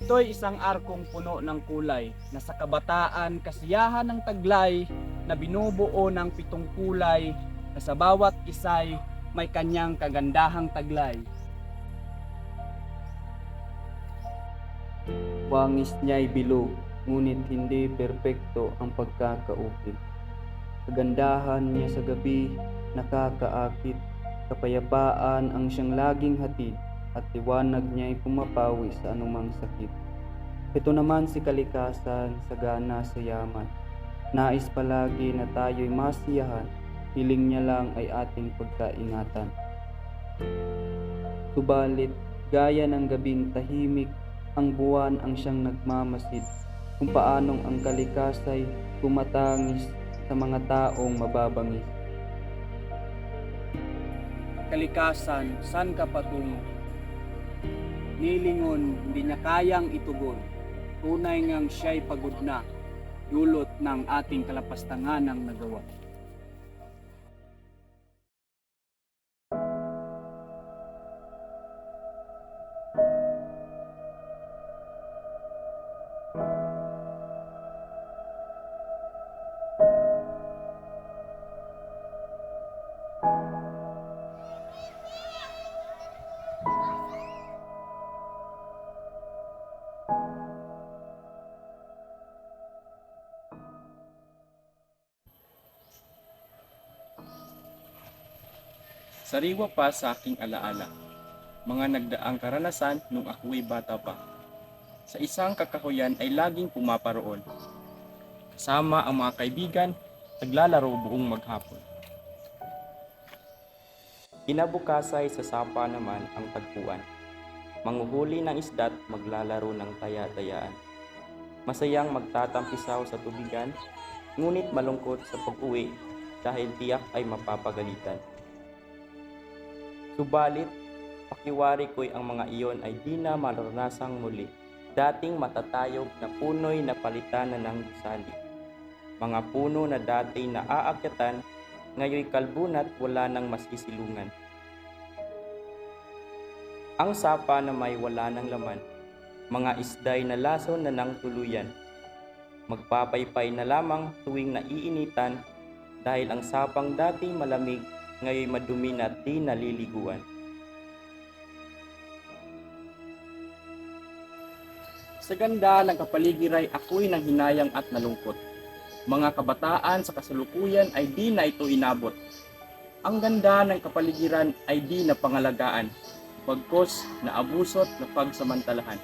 Ito'y isang arkong puno ng kulay na sa kabataan kasiyahan ng taglay na binubuo ng 7 kulay na sa bawat isay may kanyang kagandahang taglay. Wangis niya'y bilog, ngunit hindi perpekto ang pagkakaukit. Kagandahan niya sa gabi, nakakaakit, kapayapaan ang siyang laging hatid, at liwanag niya'y pumapawi sa anumang sakit. Ito naman si kalikasan, sagana sa yaman. Nais palagi na tayo'y masiyahan, hiling niya lang ay ating pagkaingatan. Subalit, gaya ng gabing tahimik, ang buwan ang siyang nagmamasid, kung paanong ang kalikasay tumatangis sa mga taong mababangis. Kalikasan, saan ka patungo? Nilingon, hindi niya kayang itugon. Tunay ngang siya'y pagod na, dulot ng ating kalapastanganang nagawa. Sariwa pa sa aking alaala, mga nagdaang karanasan nung ako'y bata pa. Sa isang kakahuyan ay laging pumaparoon. Kasama ang mga kaibigan, naglalaro buong maghapon. Kinabukasay sa sapa naman ang tagpuan. Manghuhuli ng isda't maglalaro ng taya-tayaan. Masayang magtatampisaw sa tubigan, ngunit malungkot sa pag-uwi dahil tiyak ay mapapagalitan. Subalit, pakiwari ko'y ang mga iyon ay di na maranasang muli. Dating matatayog na puno'y napalitan na ng gusali. Mga puno na dati naaakyatan, ngayoy kalbunat wala nang masisilungan. Ang sapa na may wala ng laman, mga isday na lason na nang tuluyan. Magpapaypay na lamang tuwing naiinitan, dahil ang sapang dati malamig, ngayoy madumi na di naliliguan. Sa ganda ng kapaligiran ako'y nanghinayang at nalungkot. Mga kabataan sa kasalukuyan ay di na ito inabot. Ang ganda ng kapaligiran ay di na pangalagaan, pagkos na abusot na pagsamantalahan.